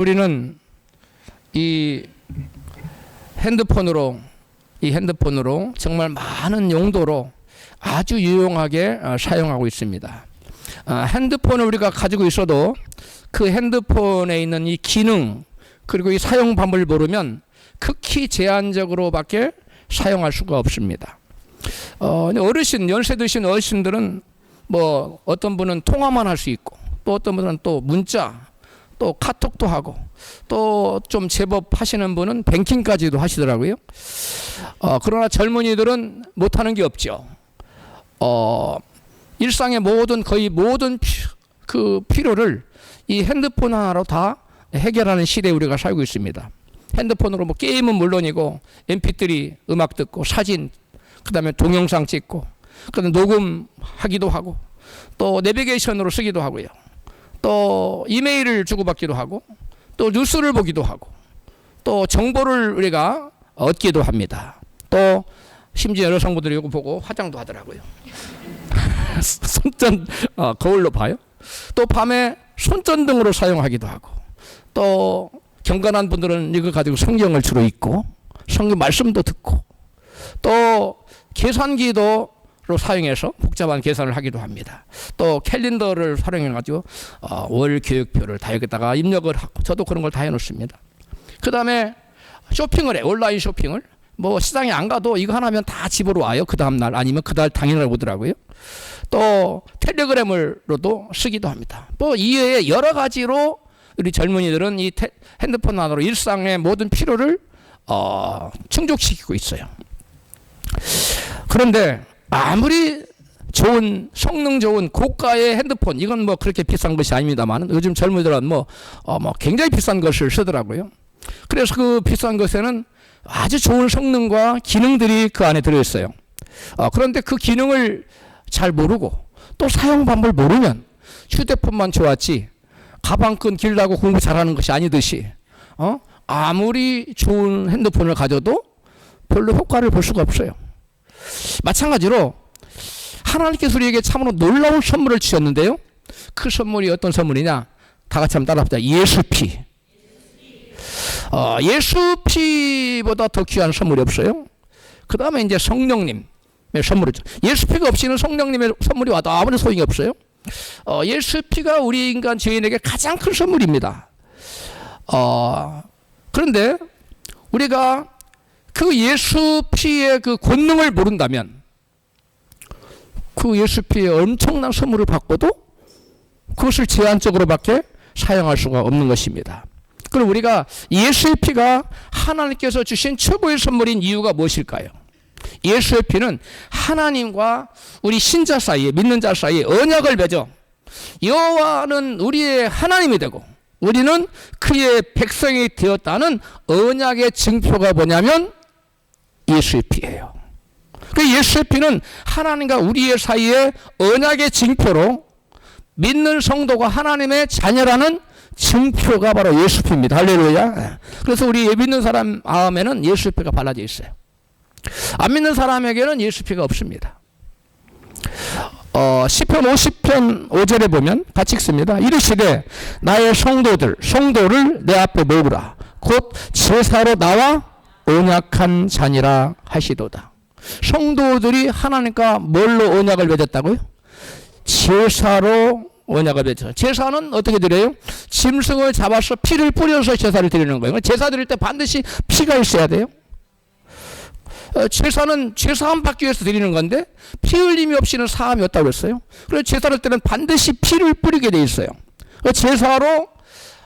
우리는 이 핸드폰으로 정말 많은 용도로 아주 유용하게 사용하고 있습니다. 핸드폰을 우리가 가지고 있어도 그 핸드폰에 있는 이 기능 그리고 이 사용 방법을 모르면 극히 제한적으로밖에 사용할 수가 없습니다. 연세 드신 어르신들은 뭐 어떤 분은 통화만 할 수 있고 또 어떤 분은 또 문자 또 카톡도 하고 또 좀 제법 하시는 분은 뱅킹까지도 하시더라고요. 그러나 젊은이들은 못하는 게 없죠. 일상의 거의 모든 그 필요를 이 핸드폰 하나로 다 해결하는 시대에 우리가 살고 있습니다. 핸드폰으로 뭐 게임은 물론이고 mp3 음악 듣고 사진 그다음에 동영상 찍고 그다음에 녹음하기도 하고 또 내비게이션으로 쓰기도 하고요. 또 이메일을 주고받기도 하고 또 뉴스를 보기도 하고 또 정보를 우리가 얻기도 합니다. 또 심지어 여성분들이 이거 보고 화장도 하더라고요. 손전 거울로 봐요. 또 밤에 손전등으로 사용하기도 하고 또 경건한 분들은 이거 가지고 성경을 주로 읽고 성경 말씀도 듣고 또 계산기도 사용해서 복잡한 계산을 하기도 합니다. 또 캘린더를 활용해 가지고 월 교육표를 다 여기다가 입력을 하고 저도 그런 걸 다 해놓습니다. 그 다음에 쇼핑을 해. 온라인 쇼핑을 뭐 시장에 안 가도 이거 하나면 다 집으로 와요. 그 다음날 아니면 그 다음 당일날 오더라고요. 또 텔레그램으로도 쓰기도 합니다. 또 이외에 여러 가지로 우리 젊은이들은 이 핸드폰 하나로 일상의 모든 필요를 충족시키고 있어요. 그런데 아무리 좋은 성능 좋은 고가의 핸드폰 이건 뭐 그렇게 비싼 것이 아닙니다만 요즘 젊은이들은 뭐 굉장히 비싼 것을 쓰더라고요. 그래서 그 비싼 것에는 아주 좋은 성능과 기능들이 그 안에 들어있어요. 그런데 그 기능을 잘 모르고 또 사용 방법을 모르면 휴대폰만 좋았지 가방끈 길다고 공부 잘하는 것이 아니듯이 아무리 좋은 핸드폰을 가져도 별로 효과를 볼 수가 없어요. 마찬가지로 하나님께서 우리에게 참으로 놀라운 선물을 주셨는데요. 그 선물이 어떤 선물이냐? 다 같이 한번 따라합시다. 예수피. 예수피보다 더 귀한 선물이 없어요. 그 다음에 이제 성령님의 선물이죠. 예수피가 없이는 성령님의 선물이 와도 아무런 소용이 없어요. 예수피가 우리 인간 죄인에게 가장 큰 선물입니다. 그런데 우리가 그 예수피의 그 권능을 모른다면 그 예수피의 엄청난 선물을 받고도 그것을 제한적으로밖에 사용할 수가 없는 것입니다. 그럼 우리가 예수의 피가 하나님께서 주신 최고의 선물인 이유가 무엇일까요? 예수의 피는 하나님과 우리 신자 사이에 믿는 자 사이에 언약을 맺어 여호와는 우리의 하나님이 되고 우리는 그의 백성이 되었다는 언약의 증표가 뭐냐면 예수의 피예요. 그 예수의 피는 하나님과 우리의 사이에 언약의 증표로 믿는 성도가 하나님의 자녀라는 증표가 바로 예수의 피입니다. 할렐루야. 그래서 우리 믿는 사람 마음에는 예수의 피가 발라져 있어요. 안 믿는 사람에게는 예수의 피가 없습니다. 시편 50편 5절에 보면 같이 읽습니다. 이르시되 나의 성도를 내 앞에 모으라. 곧 제사로 나와 언약한 자니라 하시도다. 성도들이 하나님과 뭘로 언약을 맺었다고요? 제사로 언약을 맺었어요. 제사는 어떻게 드려요? 짐승을 잡아서 피를 뿌려서 제사를 드리는 거예요. 제사 드릴 때 반드시 피가 있어야 돼요. 제사는 제사함 받기 위해서 드리는 건데 피 흘림이 없이는 사함이 없다고 했어요. 그래서 제사를 때는 반드시 피를 뿌리게 돼 있어요. 제사로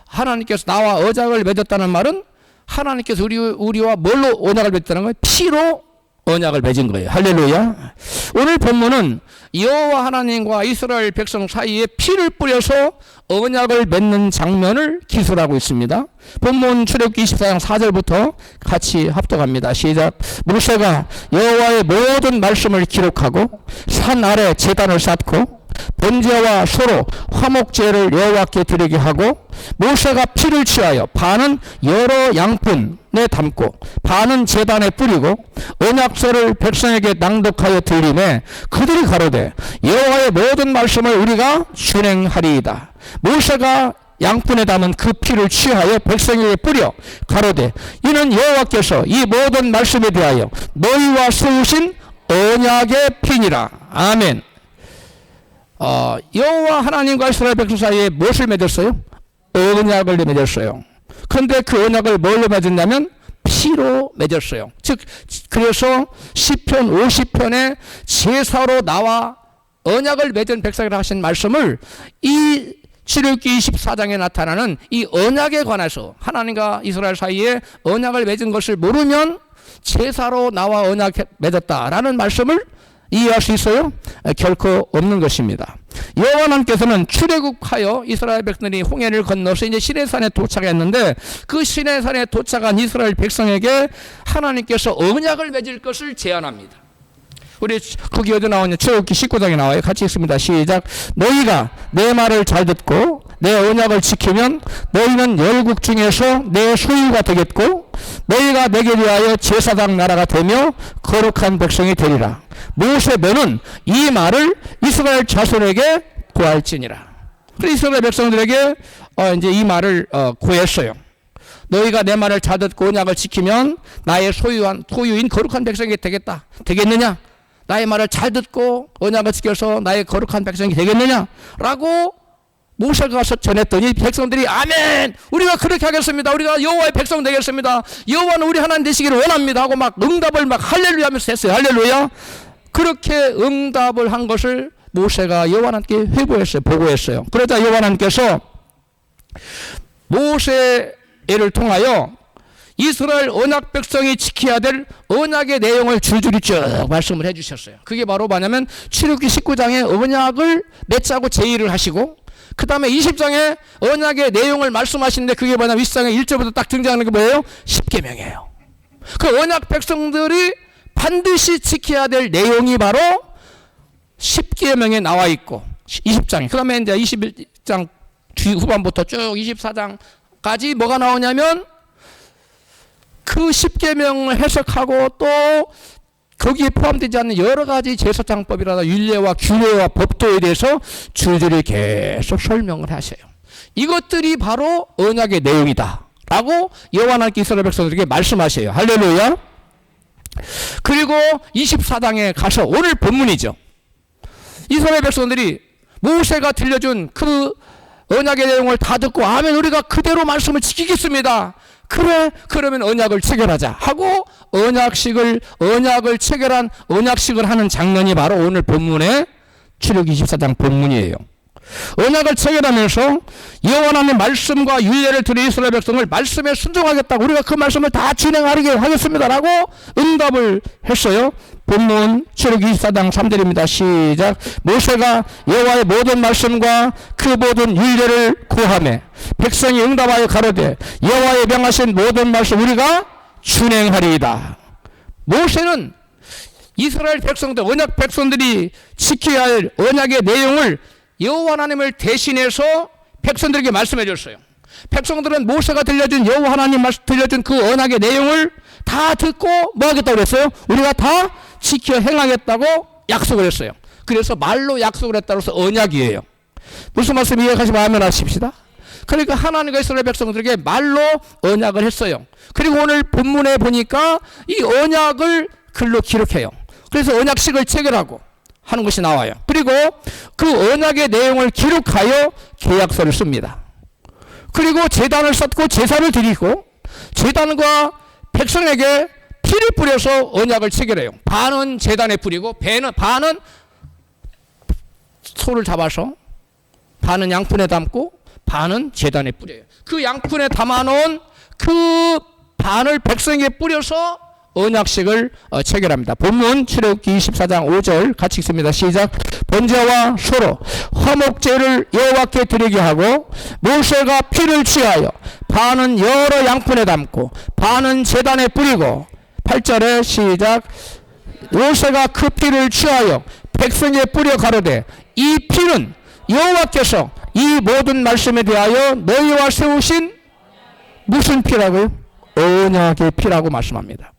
하나님께서 나와 언약을 맺었다는 말은 하나님께서 우리와 뭘로 언약을 맺었다는 거예요? 피로 언약을 맺은 거예요. 할렐루야. 오늘 본문은 여호와 하나님과 이스라엘 백성 사이에 피를 뿌려서 언약을 맺는 장면을 기술하고 있습니다. 본문 출애굽기 24장 4절부터 같이 합독합니다. 시작. 모세가 여호와의 모든 말씀을 기록하고 산 아래 제단을 쌓고 번제와 소로 화목제를 여호와께 드리게 하고 모세가 피를 취하여 반은 여러 양푼에 담고 반은 제단에 뿌리고 언약서를 백성에게 낭독하여 들리매 그들이 가로되 여호와의 모든 말씀을 우리가 준행하리이다. 모세가 양푼에 담은 그 피를 취하여 백성에게 뿌려 가로되 이는 여호와께서 이 모든 말씀에 대하여 너희와 세우신 언약의 피니라. 아멘. 여호와 하나님과 이스라엘 백성 사이에 무엇을 맺었어요? 언약을 맺었어요. 그런데 그 언약을 뭘로 맺었냐면 피로 맺었어요. 즉 그래서 시편 50편에 제사로 나와 언약을 맺은 백성이라 하신 말씀을 이 출애굽기 24장에 나타나는 이 언약에 관해서 하나님과 이스라엘 사이에 언약을 맺은 것을 모르면 제사로 나와 언약 맺었다라는 말씀을 이해할 수 있어요? 결코 없는 것입니다. 여호와 하나님께서는 출애굽하여 이스라엘 백성들이 홍해를 건너서 이제 시내산에 도착했는데 그 시내산에 도착한 이스라엘 백성에게 하나님께서 언약을 맺을 것을 제안합니다. 우리 거기 어디 나오냐? 출애굽기 19장에 나와요. 같이 읽습니다. 시작. 너희가 내 말을 잘 듣고 내 언약을 지키면 너희는 열국 중에서 내 소유가 되겠고 너희가 내게 위하여 제사장 나라가 되며 거룩한 백성이 되리라. 모세 너는 이 말을 이스라엘 자손에게 고할지니라. 그래서 이스라엘 백성들에게 이제 이 말을 고했어요. 너희가 내 말을 잘 듣고 언약을 지키면 나의 소유인 거룩한 백성이 되겠다. 되겠느냐? 나의 말을 잘 듣고 언약을 지켜서 나의 거룩한 백성이 되겠느냐? 라고 모세가 가서 전했더니 백성들이 아멘! 우리가 그렇게 하겠습니다. 우리가 여호와의 백성 되겠습니다. 여호와는 우리 하나님 되시기를 원합니다. 하고 막 응답을 막 할렐루야 하면서 했어요. 할렐루야. 그렇게 응답을 한 것을 모세가 여호와 하나님께 회보했어요. 보고했어요. 그러자 여호와 하나님께서 모세를 통하여 이스라엘 언약 백성이 지켜야 될 언약의 내용을 줄줄이 쭉 말씀을 해주셨어요. 그게 바로 뭐냐면 출애굽기 19장에 언약을 맺자고 제의를 하시고 그 다음에 20장에 언약의 내용을 말씀하시는데 그게 뭐냐면 20장에 1절부터 딱 등장하는 게 뭐예요? 십계명이에요. 그 언약 백성들이 반드시 지켜야 될 내용이 바로 십계명에 나와 있고 20장에 그 다음에 이제 21장 후반부터 쭉 24장까지 뭐가 나오냐면 그 십계명을 해석하고 또 거기에 포함되지 않는 여러 가지 제사장법이라든가 율례와 규례와 법도에 대해서 줄줄이 계속 설명을 하세요. 이것들이 바로 언약의 내용이다 라고 여호와 하나님께 이스라엘 백성들에게 말씀하세요. 할렐루야. 그리고 24장에 가서 오늘 본문이죠. 이스라엘 백성들이 모세가 들려준 그 언약의 내용을 다 듣고 아멘 우리가 그대로 말씀을 지키겠습니다. 그래 그러면 언약을 체결하자 하고 언약을 체결한 언약식을 하는 장면이 바로 오늘 본문의 출애굽기 24장 본문이에요. 언약을 체결하면서 여호와 하나님의 말씀과 율례를 들은 이스라엘 백성을 말씀에 순종하겠다고 우리가 그 말씀을 다 진행하게 하겠습니다라고 응답을 했어요. 본문 출애굽기 24장 3절입니다. 시작. 모세가 여호와의 모든 말씀과 그 모든 율례를 고하매 백성이 응답하여 가로되 여호와의 명하신 모든 말씀 우리가 준행하리이다. 모세는 이스라엘 백성들 언약 백성들이 지켜야 할 언약의 내용을 여호와 하나님을 대신해서 백성들에게 말씀해 줬어요. 백성들은 모세가 들려준 여호와 하나님 들려준 그 언약의 내용을 다 듣고 뭐 하겠다고 그랬어요? 우리가 다 지켜 행하겠다고 약속을 했어요. 그래서 말로 약속을 했다고 해서 언약이에요. 무슨 말씀 이해하시면 아멘 하십시다. 그러니까 하나님과 이스라엘 백성들에게 말로 언약을 했어요. 그리고 오늘 본문에 보니까 이 언약을 글로 기록해요. 그래서 언약식을 체결하고 하는 것이 나와요. 그리고 그 언약의 내용을 기록하여 계약서를 씁니다. 그리고 제단을 쌓고 제사를 드리고 제단과 백성에게 피를 뿌려서 언약을 체결해요. 반은 제단에 뿌리고 반은 소를 잡아서 반은 양푼에 담고 반은 제단에 뿌려요. 그 양푼에 담아놓은 그 반을 백성에게 뿌려서 언약식을 체결합니다. 본문 출애굽기 24장 5절 같이 읽습니다. 시작. 번제와 소로 화목제를 여호와께 드리게 하고 모세가 피를 취하여 반은 여러 양푼에 담고 반은 제단에 뿌리고 8절에 시작. 모세가 그 피를 취하여 백성에 뿌려 가로되 이 피는 여호와께서 이 모든 말씀에 대하여 너희와 세우신 무슨 피라고요? 언약의 피라고 말씀합니다.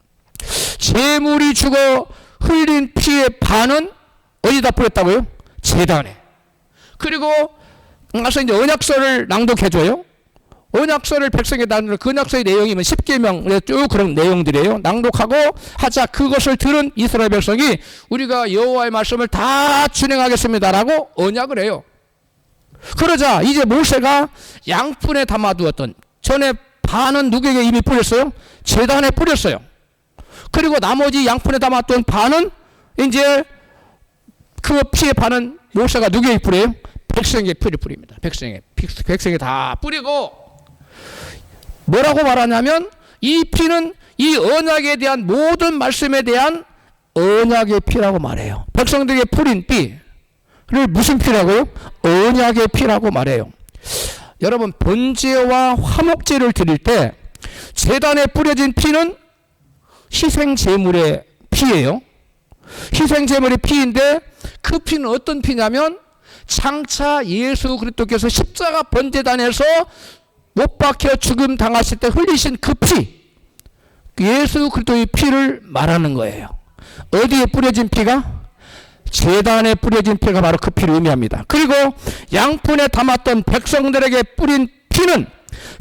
제물이 죽어 흘린 피의 반은 어디다 뿌렸다고요? 제단에. 그리고 가서 이제 언약서를 낭독해줘요. 언약서를 백성에게 낭독, 그 언약서의 내용이면 10계명 쭉 그런 내용들이에요. 낭독하고 하자. 그것을 들은 이스라엘 백성이 우리가 여호와의 말씀을 다 준행하겠습니다라고 언약을 해요. 그러자 이제 모세가 양푼에 담아두었던, 전에 반은 누구에게 이미 뿌렸어요? 제단에 뿌렸어요. 그리고 나머지 양푼에 담았던 반은 이제 그 피의 반은 모세가 누구에게 뿌려요? 백성에게 뿌립니다. 백성에게 다 뿌리고 뭐라고 말하냐면 이 피는 이 언약에 대한 모든 말씀에 대한 언약의 피라고 말해요. 백성들에게 뿌린 피를 무슨 피라고요? 언약의 피라고 말해요. 여러분, 번제와 화목제를 드릴 때 제단에 뿌려진 피는 희생제물의 피예요. 희생제물의 피인데 그 피는 어떤 피냐면 장차 예수 그리스도께서 십자가 번제단에서 못 박혀 죽음 당하실 때 흘리신 그 피, 예수 그리스도의 피를 말하는 거예요. 어디에 뿌려진 피가? 제단에 뿌려진 피가 바로 그 피를 의미합니다. 그리고 양푼에 담았던 백성들에게 뿌린 피는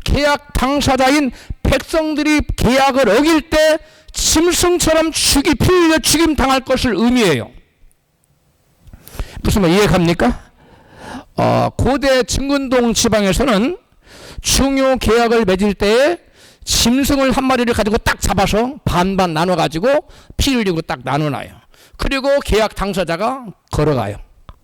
계약 당사자인 백성들이 계약을 어길 때 짐승처럼 피 흘려 죽임 당할 것을 의미해요. 무슨 말 이해갑니까? 고대 증근동 지방에서는 중요 계약을 맺을 때에 짐승을 한 마리를 가지고 딱 잡아서 반반 나눠 가지고 피 흘리고 딱 나눠놔요. 그리고 계약 당사자가 걸어가요.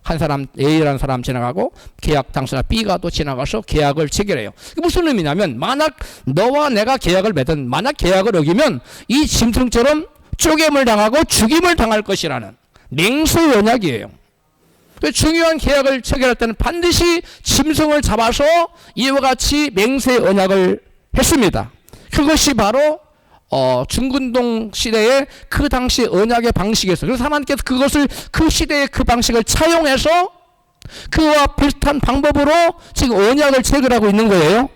한 사람 A라는 사람 지나가고 계약 당사자 B가 또 지나가서 계약을 체결해요. 이게 무슨 의미냐면 만약 너와 내가 계약을 맺은, 만약 계약을 어기면 이 짐승처럼 쪼개물 당하고 죽임을 당할 것이라는 맹세 언약이에요. 중요한 계약을 체결할 때는 반드시 짐승을 잡아서 이와 같이 맹세 언약을 했습니다. 그것이 바로 중근동 시대의 그 당시 언약의 방식이었어요. 그래서 하나님께서 그것을, 그 시대의 그 방식을 차용해서 그와 비슷한 방법으로 지금 언약을 체결하고 있는 거예요.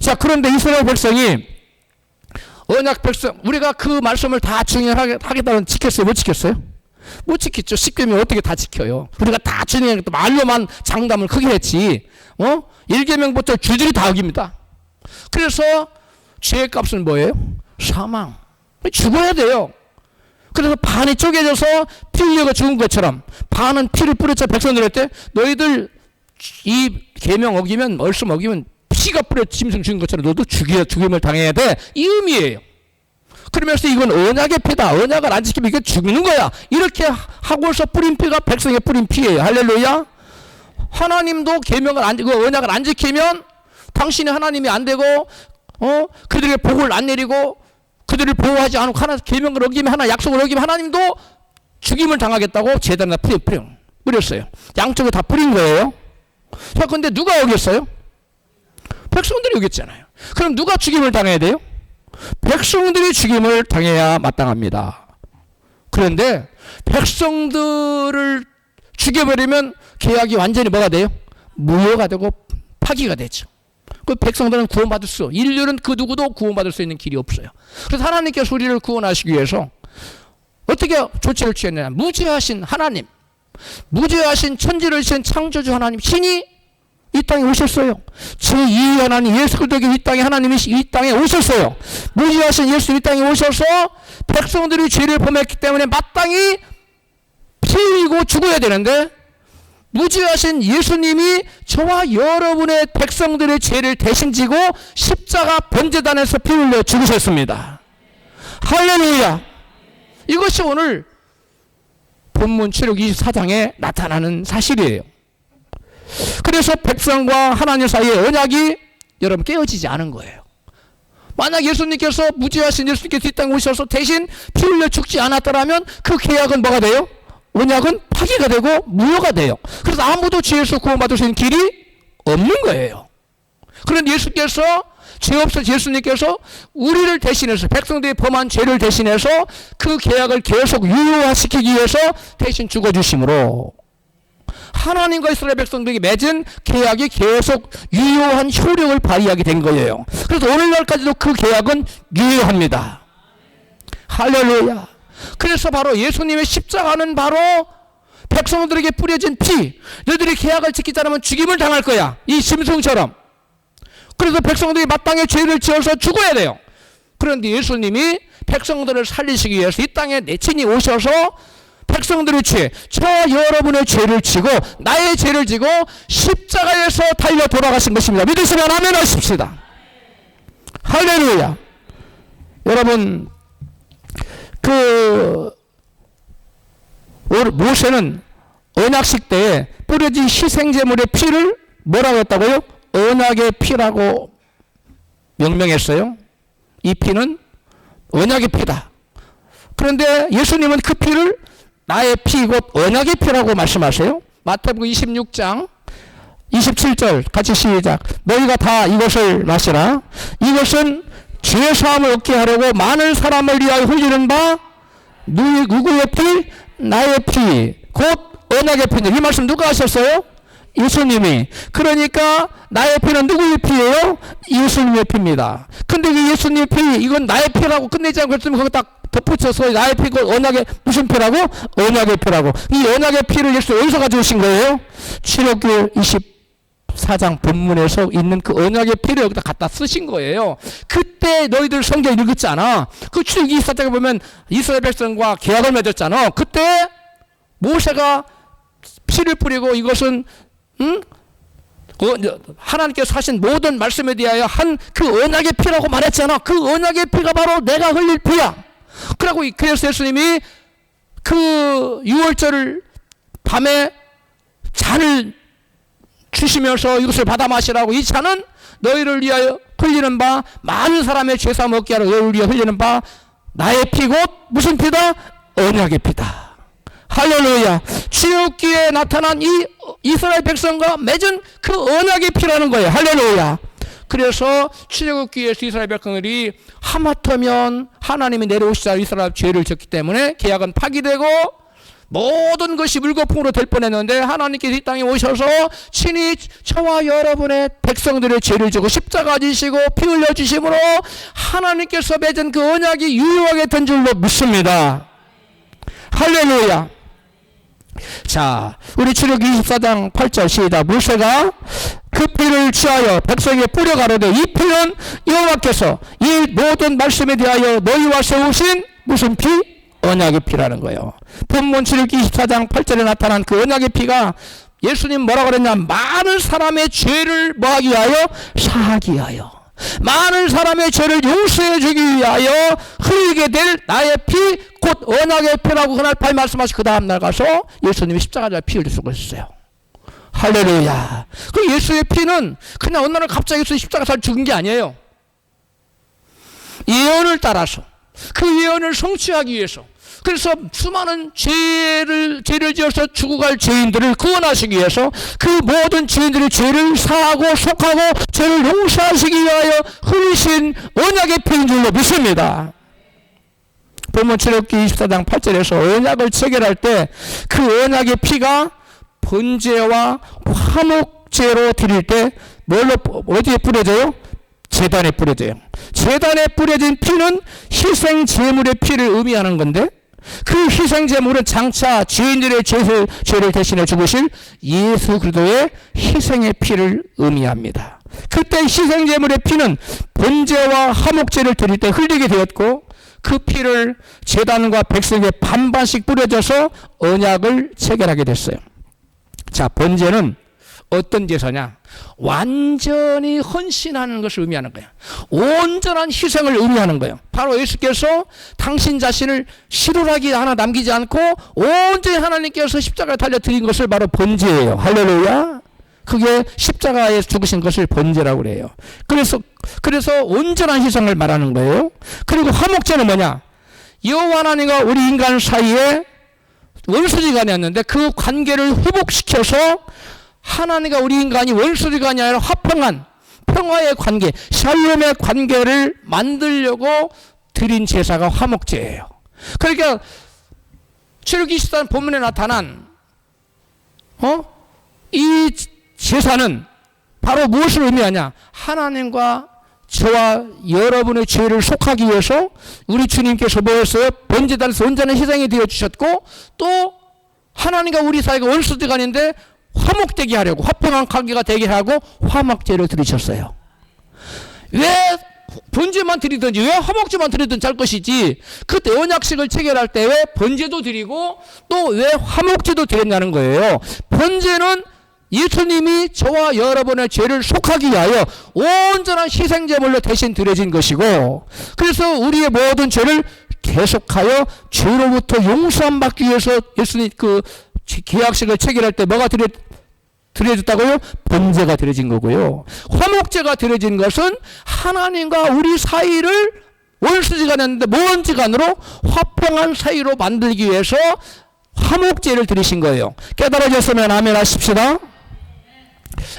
자, 그런데 이스라엘 백성이, 언약 백성, 우리가 그 말씀을 다 준행하겠다는 지켰어요? 못 지켰어요? 못 지켰죠. 10계명 어떻게 다 지켜요? 우리가 다 준행하겠다 말로만 장담을 크게 했지. 1계명부터 줄줄이 다 어깁니다. 그래서 죄의 값은 뭐예요? 사망. 죽어야 돼요. 그래서 반이 쪼개져서 피 흘려가 죽은 것처럼 반은 피를 뿌렸자 백성들한테 너희들 이 계명 어기면, 말씀 어기면 피가 뿌려 짐승 죽은 것처럼 너도 죽임을 당해야 돼. 이 의미예요. 그러면서 이건 언약의 피다. 언약을 안 지키면 이게 죽는 거야. 이렇게 하고서 뿌린 피가 백성의 뿌린 피예요. 할렐루야. 하나님도 계명을 언약을 안 지키면 당신이 하나님이 안 되고 그들에게 복을 안 내리고 그들을 보호하지 않고 하나 계명을 어기면, 하나 약속을 어기면 하나님도 죽임을 당하겠다고 제단에다 뿌렸어요. 양쪽에 다 뿌린 거예요. 자, 근데 누가 어겼어요? 백성들이 어겼잖아요. 그럼 누가 죽임을 당해야 돼요? 백성들이 죽임을 당해야 마땅합니다. 그런데 백성들을 죽여버리면 계약이 완전히 뭐가 돼요? 무효가 되고 파기가 되죠. 그 백성들은 구원받을 수, 인류는 그 누구도 구원받을 수 있는 길이 없어요. 그래서 하나님께서 우리를 구원하시기 위해서 어떻게 조치를 취했느냐? 무죄하신 하나님, 무죄하신 천지를 지은 창조주 하나님 신이 이 땅에 오셨어요. 제2의 하나님 예수 그리스도께 이 땅에 하나님이 이 땅에 오셨어요. 무죄하신 예수 이 땅에 오셔서 백성들이 죄를 범했기 때문에 마땅히 피 흘리고 죽어야 되는데, 무죄하신 예수님이 저와 여러분의 백성들의 죄를 대신 지고 십자가 번제단에서 피 흘려 죽으셨습니다. 할렐루야. 이것이 오늘 본문 출애굽 24장에 나타나는 사실이에요. 그래서 백성과 하나님 사이의 언약이 여러분 깨어지지 않은 거예요. 만약 예수님께서, 무죄하신 예수님께서 이 땅에 오셔서 대신 피 흘려 죽지 않았더라면 그 계약은 뭐가 돼요? 언약은 파기가 되고 무효가 돼요. 그래서 아무도 죄에서 구원받을 수 있는 길이 없는 거예요. 그런데 예수께서, 죄 없으신 예수님께서 우리를 대신해서, 백성들이 범한 죄를 대신해서 그 계약을 계속 유효화시키기 위해서 대신 죽어주심으로 하나님과 이스라엘 백성들에게 맺은 계약이 계속 유효한 효력을 발휘하게 된 거예요. 그래서 오늘날까지도 그 계약은 유효합니다. 할렐루야. 그래서 바로 예수님의 십자가는 바로 백성들에게 뿌려진 피, 너희들이 계약을 지키지 않으면 죽임을 당할 거야. 이 심승처럼. 그래서 백성들이 마땅히 죄를 지어서 죽어야 돼요. 그런데 예수님이 백성들을 살리시기 위해서 이 땅에 내 친히 오셔서 백성들의 죄, 저와 여러분의 죄를 지고 나의 죄를 지고 십자가에서 달려 돌아가신 것입니다. 믿으시면 아멘 하십시다. 할렐루야. 여러분, 모세는 언약식 때에 뿌려진 희생제물의 피를 뭐라고 했다고요? 언약의 피라고 명명했어요. 이 피는 언약의 피다. 그런데 예수님은 그 피를 나의 피 곧 언약의 피라고 말씀하세요. 마태복음 26장 27절 같이 시작. 너희가 다 이것을 마시라. 이것은 죄 사함을 얻게 하려고 많은 사람을 위하여 흘리는 바 누구의 피? 나의 피 곧 언약의 피인데 이 말씀 누가 하셨어요? 예수님이. 그러니까 나의 피는 누구의 피예요? 예수님의 피입니다. 근데 이 예수님의 피 이건 나의 피라고 끝내지 않고 했으면 거기 딱 덧붙여서 나의 피고 언약의 무슨 피라고? 언약의 피라고. 이 언약의 피를 예수 어디서 가져오신 거예요? 출애굽기 24장 본문에서 있는 그 언약의 피를 여기다 갖다 쓰신 거예요. 그때 너희들 성경 읽었지 않아? 그 출애굽기 24장에 보면 이스라엘 백성과 계약을 맺었잖아. 그때 모세가 피를 뿌리고 이것은 하나님께서 하신 모든 말씀에 대하여 한 그 언약의 피라고 말했잖아. 그 언약의 피가 바로 내가 흘릴 피야. 그래서 예수님이 그 유월절 밤에 잔을 주시면서 이것을 받아 마시라고, 이 잔은 너희를 위하여 흘리는 바 많은 사람의 죄사 먹게 하러 너희를 위하여 흘리는 바 나의 피 곧 무슨 피다? 언약의 피다. 할렐루야. 출애굽기에 나타난 이 이스라엘 백성과 맺은 그 언약의 피라는 거예요. 할렐루야. 그래서 출애굽기에서 이스라엘 백성들이 하마터면 하나님이 내려오시자 이스라엘 죄를 졌기 때문에 계약은 파기되고 모든 것이 물거품으로 될 뻔했는데 하나님께서 이 땅에 오셔서 친히 저와 여러분의 백성들의 죄를 지고 십자가 지시고 피 흘려주심으로 하나님께서 맺은 그 언약이 유효하게 된 줄로 믿습니다. 할렐루야. 자, 우리 출애굽기 24장 8절 시작. 모세가 그 피를 취하여 백성에게 뿌려 가로되 이 피는 여호와께서 이 모든 말씀에 대하여 너희와 세우신 무슨 피? 언약의 피라는 거예요. 본문 출애굽기 24장 8절에 나타난 그 언약의 피가 예수님 뭐라고 그랬냐? 많은 사람의 죄를 뭐하기 위하여? 사하기 위하여. 많은 사람의 죄를 용서해 주기 위하여 흘리게 될 나의 피 곧 언약의 피라고 그날 밤에 말씀하시고 그 다음날 가서 예수님이 십자가에 피 흘려 죽었어요. 할렐루야. 그 예수의 피는 그냥 어느 날 갑자기 십자가에서 죽은 게 아니에요. 예언을 따라서 그 예언을 성취하기 위해서, 그래서 수많은 죄를 지어서 죽어갈 죄인들을 구원하시기 위해서 그 모든 죄인들의 죄를 사하고 속하고 죄를 용서하시기 위하여 흘리신 언약의 피인 줄로 믿습니다. 본문 출애굽기 24장 8절에서 언약을 체결할 때 그 언약의 피가 번제와 화목제로 드릴 때 어디에 뿌려져요? 제단에 뿌려져요. 제단에 뿌려진 피는 희생 제물의 피를 의미하는 건데 그 희생 제물은 장차 죄인들의 죄를 대신해 죽으실 예수 그리스도의 희생의 피를 의미합니다. 그때 희생 제물의 피는 번제와 화목제를 드릴 때 흘리게 되었고 그 피를 제단과 백성에게 반반씩 뿌려져서 언약을 체결하게 됐어요. 자, 번제는 어떤 제사냐? 완전히 헌신하는 것을 의미하는 거예요. 온전한 희생을 의미하는 거예요. 바로 예수께서 당신 자신을 시루라기 하나 남기지 않고 온전히 하나님께서 십자가에 달려 드린 것을 바로 번제예요. 할렐루야. 그게 십자가에 죽으신 것을 번제라고 그래요. 그래서 온전한 희생을 말하는 거예요. 그리고 화목제는 뭐냐? 여호와 하나님과 우리 인간 사이에 원수지간이었는데 그 관계를 회복시켜서 하나님과 우리 인간이 원수지간이 아니라 화평한 평화의 관계, 샬롬의 관계를 만들려고 드린 제사가 화목제예요. 그러니까 출애굽기 24장 본문에 나타난 이 제사는 바로 무엇을 의미하냐? 하나님과 저와 여러분의 죄를 속하기 위해서 우리 주님께서 뭐였어요? 번제단에서 온전한 희생이 되어 주셨고 또 하나님과 우리 사이가 원수지간인데 화목되게 하려고, 화평한 관계가 되게 하고 화목제를 드리셨어요. 왜 번제만 드리든지 왜 화목제만 드리든지 할 것이지, 그때 언약식을 체결할 때 왜 번제도 드리고 또 왜 화목제도 드렸냐는 거예요. 번제는 예수님이 저와 여러분의 죄를 속하기 위하여 온전한 희생제물로 대신 드려진 것이고, 그래서 우리의 모든 죄를 계속하여 죄로부터 용서함 받기 위해서 예수님 그 계약식을 체결할 때 뭐가 드려졌다고요? 번제가 드려진 거고요. 화목제가 드려진 것은 하나님과 우리 사이를 원수지간이었는데 무언지간으로 화평한 사이로 만들기 위해서 화목제를 드리신 거예요. 깨달아졌으면 아멘 하십시다.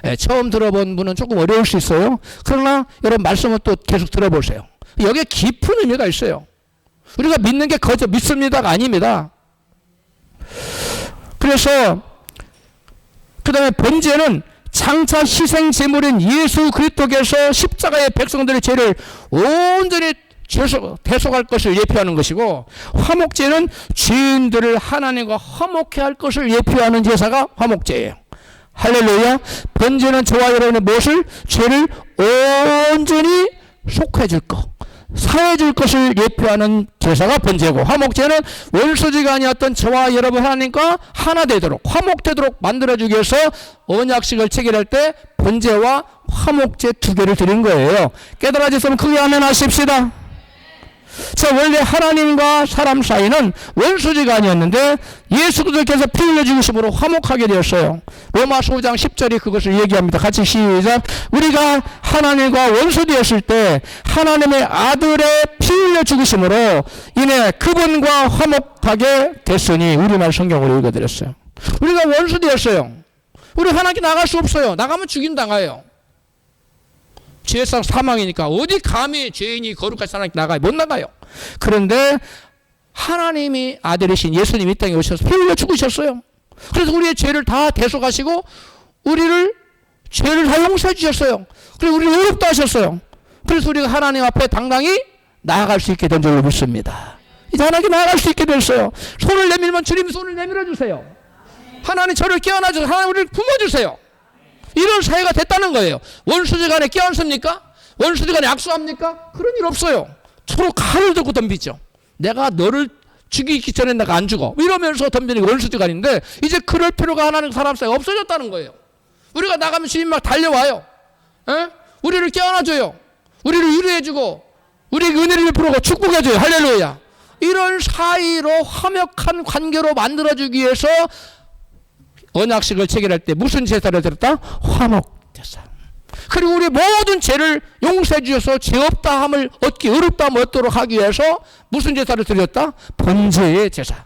네, 처음 들어본 분은 조금 어려울 수 있어요. 그러나 여러분 말씀을 또 계속 들어보세요. 여기에 깊은 의미가 있어요. 우리가 믿는 게 거저 믿습니다가 아닙니다. 그래서 그 다음에 번제는 장차 희생 제물인 예수 그리스도께서 십자가의 백성들의 죄를 온전히 대속할 것을 예표하는 것이고, 화목제는 죄인들을 하나님과 화목해 할 것을 예표하는 제사가 화목제예요. 할렐루야. 번제는 저와 여러분의 무엇을? 죄를 온전히 속해 줄 것, 사해 줄 것을 예표하는 제사가 번제고, 화목제는 원수지가 아니었던 저와 여러분 하나님과 하나 되도록, 화목되도록 만들어주기 위해서 언약식을 체결할 때 번제와 화목제 두 개를 드린 거예요. 깨달아졌으면 크게 아멘 하십시다. 자, 원래 하나님과 사람 사이는 원수지가 아니었는데 예수 그리스도께서 피 흘려 죽으심으로 화목하게 되었어요. 로마서 5장 10절이 그것을 얘기합니다. 같이 시작. 우리가 하나님과 원수되었을 때 하나님의 아들의 피 흘려 죽으심으로 인해 그분과 화목하게 됐으니, 우리말 성경으로 읽어드렸어요. 우리가 원수되었어요. 우리 하나님께 나갈 수 없어요. 나가면 죽임 당해요. 죄상 사망이니까 어디 감히 죄인이 거룩한 사람이 나가요? 못 나가요. 그런데 하나님이 아들이신 예수님이 이 땅에 오셔서 피 흘려 죽으셨어요. 그래서 우리의 죄를 다 대속하시고 우리를 죄를 다 용서해 주셨어요. 그리고 우리를 의롭다 하셨어요. 그래서 우리가 하나님 앞에 당당히 나아갈 수 있게 된 줄로 믿습니다. 이제 하나님께 나아갈 수 있게 됐어요. 손을 내밀면 주님 손을 내밀어 주세요. 하나님 저를 깨어나 주세요. 하나님 우리를 품어주세요. 이런 사회가 됐다는 거예요. 원수지간에 껴안습니까? 원수지간에 악수합니까? 그런 일 없어요. 서로 칼을 들고 덤비죠. 내가 너를 죽이기 전에 내가 안 죽어, 이러면서 덤비는 게 원수지간인데, 이제 그럴 필요가 하나님 사람 사이에 없어졌다는 거예요. 우리가 나가면 주님 막 달려와요. 에? 우리를 껴안아줘요. 우리를 위로해주고 우리에게 은혜를 베풀고 축복해줘요. 할렐루야. 이런 사이로 화목한 관계로 만들어주기 위해서 언약식을 체결할 때 무슨 제사를 드렸다? 화목제사. 그리고 우리 모든 죄를 용서해 주셔서 죄 없다함을 얻기, 의롭다함을 얻도록 하기 위해서 무슨 제사를 드렸다? 번제의 제사,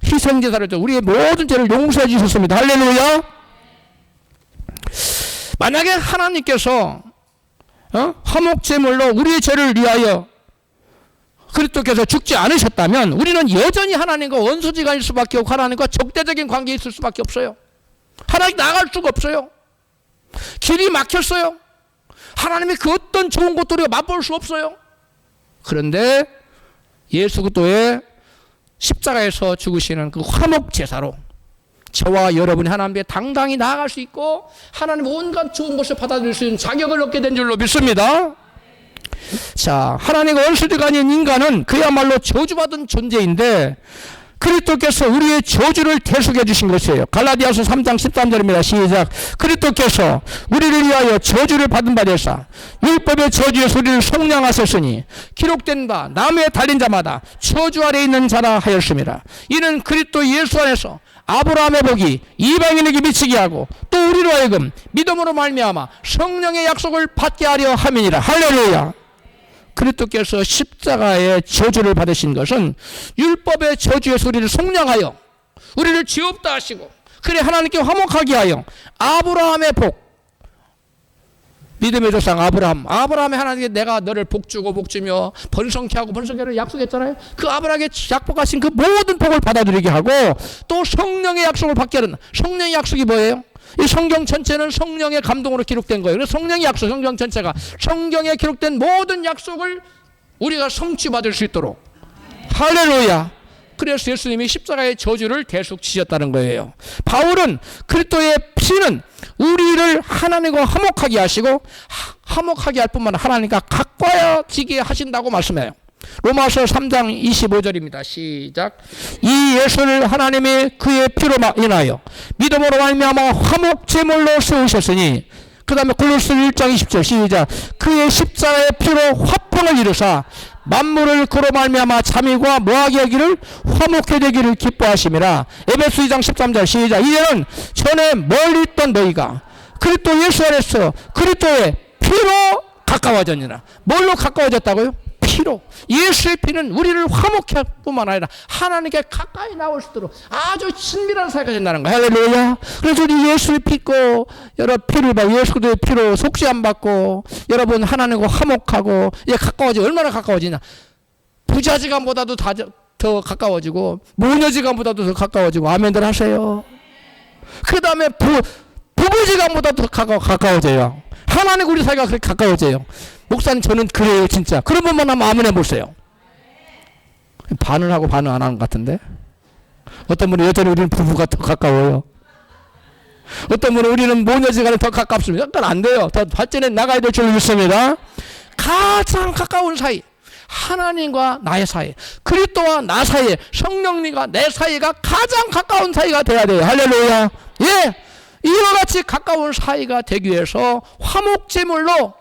희생제사를 드려 우리의 모든 죄를 용서해 주셨습니다. 할렐루야. 만약에 하나님께서 화목제물로 우리의 죄를 위하여 그리스도께서 죽지 않으셨다면 우리는 여전히 하나님과 원수지간일 수밖에 없고 하나님과 적대적인 관계에 있을 수밖에 없어요. 하나님 나갈 수가 없어요. 길이 막혔어요. 하나님이 그 어떤 좋은 것도 우리가 맛볼 수 없어요. 그런데 예수 그리스도의 십자가에서 죽으시는 그 화목제사로 저와 여러분이 하나님께 당당히 나아갈 수 있고 하나님 온갖 좋은 것을 받아들일 수 있는 자격을 얻게 된 줄로 믿습니다. 자, 하나님과 원수지가 아닌 인간은 그야말로 저주받은 존재인데 그리스도께서 우리의 저주를 대속해 주신 것이에요. 갈라디아서 3장 13절입니다. 시작. 그리스도께서 우리를 위하여 저주를 받은 바 되사 율법의 저주에서 우리를 속량하셨으니 기록된 바 나무에 달린 자마다 저주 아래 있는 자라 하였습니다. 이는 그리스도 예수 안에서 아브라함의 복이 이방인에게 미치게 하고 또 우리로 하여금 믿음으로 말미암아 성령의 약속을 받게 하려 함이니라. 할렐루야. 그리스도께서 십자가의 저주를 받으신 것은 율법의 저주에서 우리를 속량하여 우리를 죄 없다 하시고 그래 하나님께 화목하게 하여 아브라함의 복, 믿음의 조상 아브라함의 하나님께 내가 너를 복주고 복주며 번성케 하고 번성케 하려 약속했잖아요. 그 아브라함에게 약속하신 그 모든 복을 받아들이게 하고 또 성령의 약속을 받게 하는, 성령의 약속이 뭐예요? 이 성경 전체는 성령의 감동으로 기록된 거예요. 그래서 성령의 약속, 성경 전체가 성경에 기록된 모든 약속을 우리가 성취받을 수 있도록 할렐루야 그래서 예수님이 십자가의 저주를 대속 지셨다는 거예요. 바울은 그리스도의 피는 우리를 하나님과 화목하게 하시고 화목하게 할 뿐만 아니라 하나님과 가까워지게 하신다고 말씀해요. 로마서 3장 25절입니다. 시작. 이 예수를 하나님이 그의 피로 인하여 믿음으로 말미암아 화목 제물로 세우셨으니, 그 다음에 골로새 1장 20절 시작. 그의 십자가의 피로 화평을 이루사 만물을 그로 말미암아 잠이과 모하게 하기를 화목해 되기를 기뻐하심이라. 에베소 2장 13절 시작. 이제는 전에 멀리 있던 너희가 그리스도 예수 안에서 그리스도의 피로 가까워졌느니라. 뭘로 가까워졌다고요? 피로. 예수의 피는 우리를 화목할 뿐만 아니라 하나님께 가까이 나올 수 있도록 아주 친밀한 사이가 된다는 거예요. 할렐루야. 그래서 우리 예수의 피고 여러분 피를 받고 예수의 피로 속죄함 받고 여러분 하나님과 화목하고 가까워지. 얼마나 가까워지냐. 부자지간보다도 더 가까워지고 모녀지간보다도 더 가까워지고. 아멘들 하세요. 그 다음에 부부지간보다도 가까워져요. 하나님 우리 사이가 그렇게 가까워져요. 목사님 저는 그래요 진짜. 그런 분만 하면 아멘 해보세요. 반은 하고 반은 안 하는 것 같은데. 어떤 분은 여전히 우리는 부부가 더 가까워요. 어떤 분은 우리는 모녀지간에 더 가깝습니다. 그건 안 돼요. 더 발전해 나가야 될 줄 믿습니다. 가장 가까운 사이, 하나님과 나의 사이, 그리스도와 나 사이, 성령님과 내 사이가 가장 가까운 사이가 돼야 돼요. 할렐루야. 예, 이와 같이 가까운 사이가 되기 위해서 화목제물로,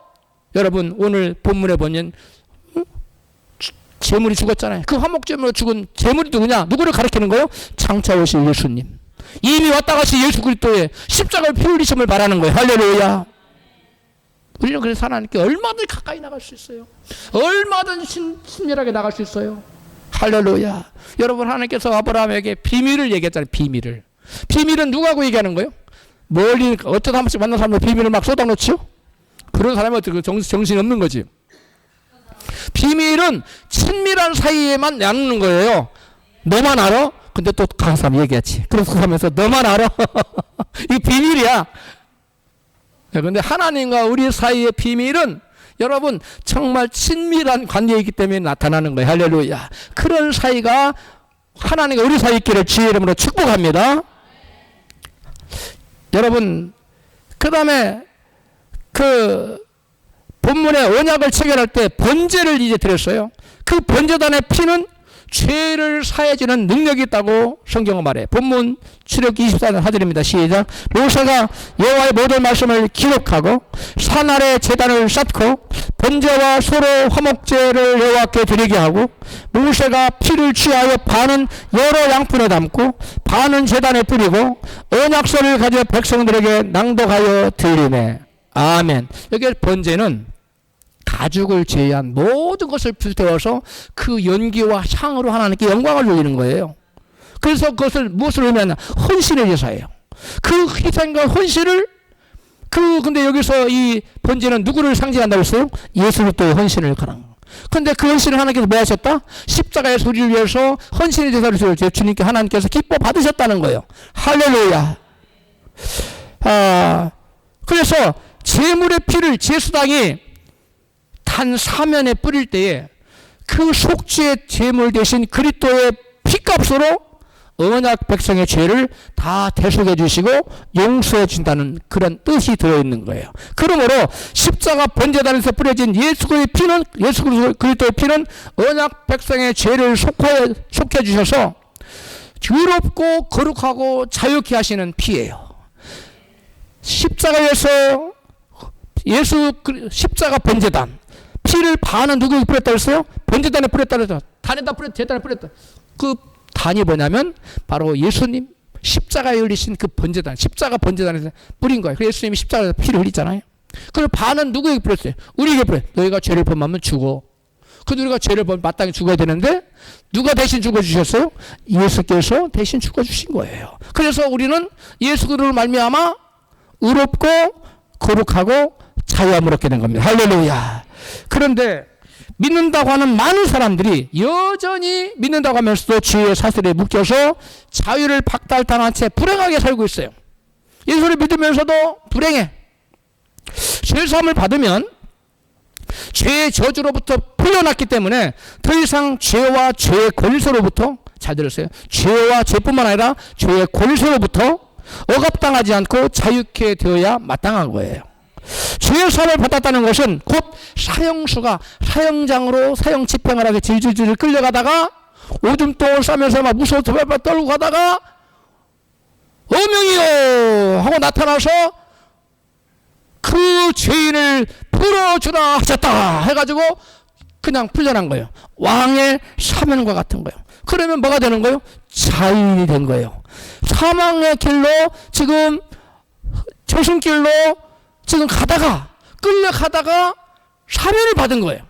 여러분 오늘 본문에 보면 제물이 죽었잖아요. 그 화목제물로 죽은 제물이 누구냐? 누구를 가리키는 거예요? 장차 오실 예수님. 이미 왔다 가신 예수 그리스도의 십자가를 피 흘리심을 말하는 거예요. 할렐루야. 우리는 그래서 하나님께 얼마든지 가까이 나갈 수 있어요. 얼마든지 친밀하게 나갈 수 있어요. 할렐루야. 여러분 하나님께서 아브라함에게 비밀을 얘기했잖아요. 비밀을. 비밀은 누구하고 얘기하는 거예요? 멀리 어쩌다 한 번씩 만난 사람들 비밀을 막 쏟아놓지요? 그런 사람이 어떻게 정신이 없는 거지. 비밀은 친밀한 사이에만 나누는 거예요. 너만 알아? 근데 또 강한 사람 얘기하지. 그래서 하면서 너만 알아? 이 비밀이야. 근데 하나님과 우리 사이의 비밀은 여러분 정말 친밀한 관계이기 때문에 나타나는 거예요. 할렐루야. 그런 사이가 하나님과 우리 사이 있기를 주의 이름으로 축복합니다. 여러분 그 다음에 그 본문에 언약을 체결할 때 번제를 이제 드렸어요. 그 번제단의 피는 죄를 사해주는 능력이 있다고 성경은 말해. 본문 출애굽기 24장 하절입니다. 시작. 모세가 여호와의 모든 말씀을 기록하고 산 아래 제단을 쌓고 번제와 소로 화목제를 여호와께 드리게 하고, 모세가 피를 취하여 반은 여러 양푼에 담고 반은 제단에 뿌리고 언약서를 가져 백성들에게 낭독하여 드리네. 아멘. 여기 번제는 가죽을 제외한 모든 것을 불태워서 그 연기와 향으로 하나님께 영광을 돌리는 거예요. 그래서 그것을 무엇을 의미하냐? 헌신의 제사예요. 그 희생과 헌신을 근데 여기서 이 번제는 누구를 상징한다고 했어요? 예수 그리스도의 헌신을 가는 거. 근데 그 헌신을 하나님께서 뭐 하셨다? 십자가의 소리를 위해서 헌신의 제사를 주님께 하나님께서 기뻐 받으셨다는 거예요. 할렐루야. 그래서 제물의 피를 제수당이 단 사면에 뿌릴 때에 그 속죄의 제물 대신 그리스도의 피값으로 언약 백성의 죄를 다 대속해 주시고 용서해 준다는 그런 뜻이 들어있는 거예요. 그러므로 십자가 번제단에서 뿌려진 예수 그리스도의 피는 언약 백성의 죄를 속해 주셔서 의롭고 거룩하고 자유케 하시는 피예요. 십자가에서 십자가 번제단 피를 반은 누구에게 뿌렸다 그랬어요? 번제단에 뿌렸다 그랬어요. 단에다 뿌렸다, 제단에 뿌렸다. 그 단이 뭐냐면 바로 예수님 십자가에 흘리신 그 번제단, 십자가 번제단에서 뿌린 거예요. 그래서 예수님이 십자가에서 피를 흘리잖아요. 그리고 반은 누구에게 뿌렸어요? 우리에게 뿌렸어요. 너희가 죄를 범하면 죽어. 근데 우리가 죄를 범하면 마땅히 죽어야 되는데 누가 대신 죽어주셨어요? 예수께서 대신 죽어주신 거예요. 그래서 우리는 예수 그리스도를 말미암아 의롭고 거룩하고 자유함을 얻게 된 겁니다. 할렐루야. 그런데 믿는다고 하는 많은 사람들이 여전히 믿는다고 하면서도 죄의 사슬에 묶여서 자유를 박탈당한 채 불행하게 살고 있어요. 예수를 믿으면서도 불행해. 죄사함을 받으면 죄의 저주로부터 풀려났기 때문에 더 이상 죄와 죄의 권세로부터 잘 들으세요. 죄와 죄뿐만 아니라 죄의 권세로부터 억압당하지 않고 자유케 되어야 마땅한 거예요. 죄의 사함을 받았다는 것은 곧 사형수가 사형장으로 사형 집행을 하게 질질질 끌려가다가 오줌똥을 싸면서 막 무서워서 발발 떨고 가다가 어명이요 하고 나타나서 그 죄인을 풀어주라 하셨다 해가지고 그냥 풀려난 거예요. 왕의 사면과 같은 거예요. 그러면 뭐가 되는 거예요? 자유인이 된 거예요. 사망의 길로 지금 저승길로 지금 가다가 끌려가다가 사면을 받은 거예요.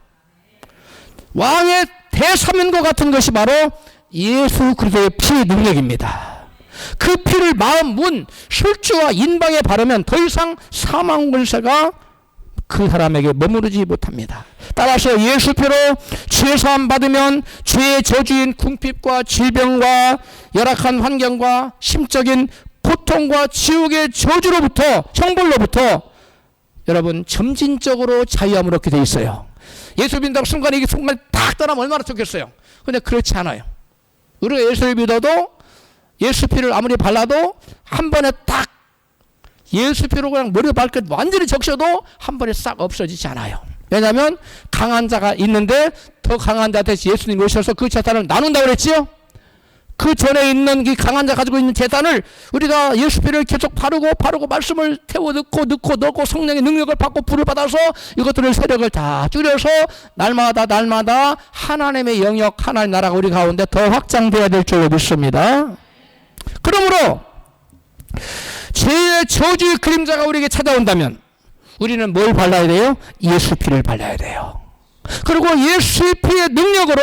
왕의 대사면과 같은 것이 바로 예수 그리스도의 피의 능력입니다. 그 피를 마음, 문, 술주와 인방에 바르면 더 이상 사망 권세가 그 사람에게 머무르지 못합니다. 따라서 예수 피로 죄 사함 받으면 죄의 저주인 궁핍과 질병과 열악한 환경과 심적인 고통과 지옥의 저주로부터 형벌로부터 여러분 점진적으로 자유함을 얻게 돼 있어요. 예수 믿는다고 순간에 이게 순간에 딱 떠나면 얼마나 좋겠어요. 근데 그렇지 않아요. 우리가 예수를 믿어도 예수 피를 아무리 발라도 한 번에 딱 예수 피로 그냥 머리에 밝게 완전히 적셔도 한 번에 싹 없어지지 않아요. 왜냐하면 강한 자가 있는데 더 강한 자한테 예수님이 오셔서 그 재단을 나눈다고 그랬지요. 그 전에 있는 이 강한 자 가지고 있는 재단을 우리가 예수 피를 계속 바르고 말씀을 태워 넣고 성령의 능력을 받고 불을 받아서 이것들을 세력을 다 줄여서 날마다 하나님의 영역 하나님 나라가 우리 가운데 더 확장되어야 될 줄로 믿습니다. 그러므로 죄의 저주의 그림자가 우리에게 찾아온다면 우리는 뭘 발라야 돼요? 예수 피를 발라야 돼요. 그리고 예수의 피의 능력으로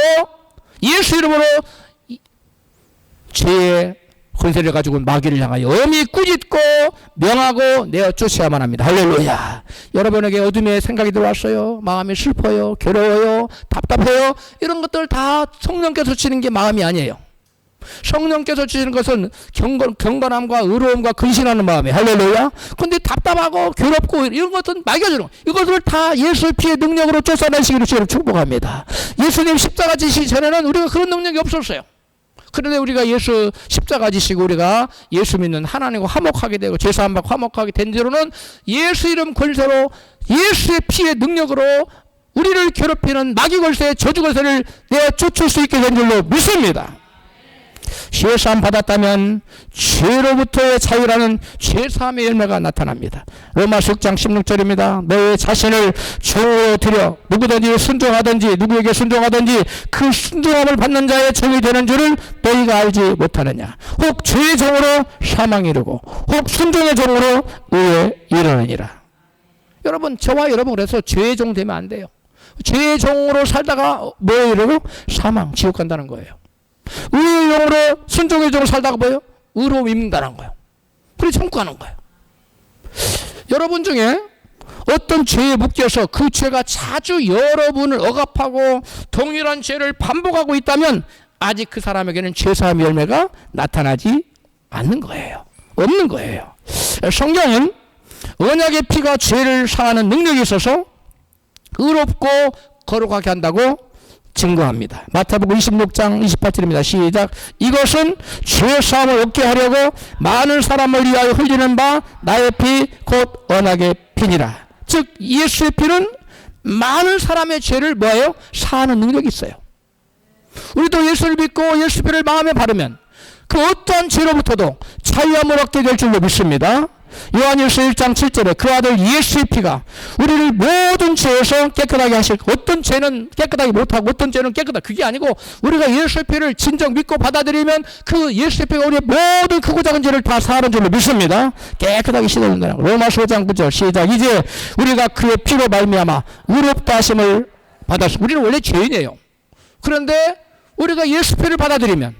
예수 이름으로 죄의 권세를 가지고 마귀를 향하여 엄히 꾸짖고 명하고 내어 쫓아야만 합니다. 할렐루야. 여러분에게 어둠의 생각이 들어왔어요. 마음이 슬퍼요. 괴로워요. 답답해요. 이런 것들 다 성령께서 주시는 게 마음이 아니에요. 성령께서 주시는 것은 경건함과 의로움과 근신하는 마음이에요. 할렐루야. 근데 답답하고 괴롭고 이런 것들은 마귀가 주는 거예요. 이것을 다 예수의 피의 능력으로 쫓아내시기를 주님 축복합니다. 예수님 십자가 지시기 전에는 우리가 그런 능력이 없었어요. 그런데 우리가 예수 십자가 지시고 우리가 예수 믿는 하나님과 화목하게 되고 죄사함 받고 화목하게 된 뒤로는 예수 이름 권세로 예수의 피의 능력으로 우리를 괴롭히는 마귀 권세 저주 권세를 내어 쫓을 수 있게 된 줄로 믿습니다. 죄사함 받았다면 죄로부터의 자유라는 죄사함의 열매가 나타납니다. 로마서 6장 16절입니다. 너의 자신을 종으로 드려 누구든지 순종하든지 누구에게 순종하든지 그 순종함을 받는 자의 종이 되는 줄을 너희가 알지 못하느냐. 혹 죄의 종으로 사망에 이르고 혹 순종의 종으로 의에 이르느니라. 여러분 저와 여러분 그래서 죄의 종 되면 안 돼요. 죄의 종으로 살다가 뭐에 이르고 사망 지옥 간다는 거예요. 의의 종으로 순종의 종으로 살다가 뭐예요? 의로 입는다는 거예요. 그래 천국 가는 거예요. 여러분 중에 어떤 죄에 묶여서 그 죄가 자주 여러분을 억압하고 동일한 죄를 반복하고 있다면 아직 그 사람에게는 죄사함의 열매가 나타나지 않는 거예요. 없는 거예요. 성경은 언약의 피가 죄를 사하는 능력이 있어서 의롭고 거룩하게 한다고 증거합니다. 마태복음 26장 28절입니다. 시작. 이것은 죄사함을 얻게 하려고 많은 사람을 위하여 흘리는 바 나의 피 곧 언약의 피니라. 즉 예수의 피는 많은 사람의 죄를 뭐예요? 사하는 능력이 있어요. 우리도 예수를 믿고 예수 피를 마음에 바르면 그 어떠한 죄로부터도 자유함을 얻게 될 줄로 믿습니다. 요한일서 1장 7절에 그 아들 예수의 피가 우리를 모든 죄에서 깨끗하게 하실, 어떤 죄는 깨끗하게 못하고 어떤 죄는 깨끗하다, 그게 아니고 우리가 예수의 피를 진정 믿고 받아들이면 그 예수의 피가 우리의 모든 크고 작은 죄를 다 사하는 줄로 믿습니다. 깨끗하게 씻어준다는 거. 로마서 5장 9절 시작. 이제 우리가 그의 피로 말미암아 의롭다 하심을 받았습니다. 우리는 원래 죄인이에요. 그런데 우리가 예수 피를 받아들이면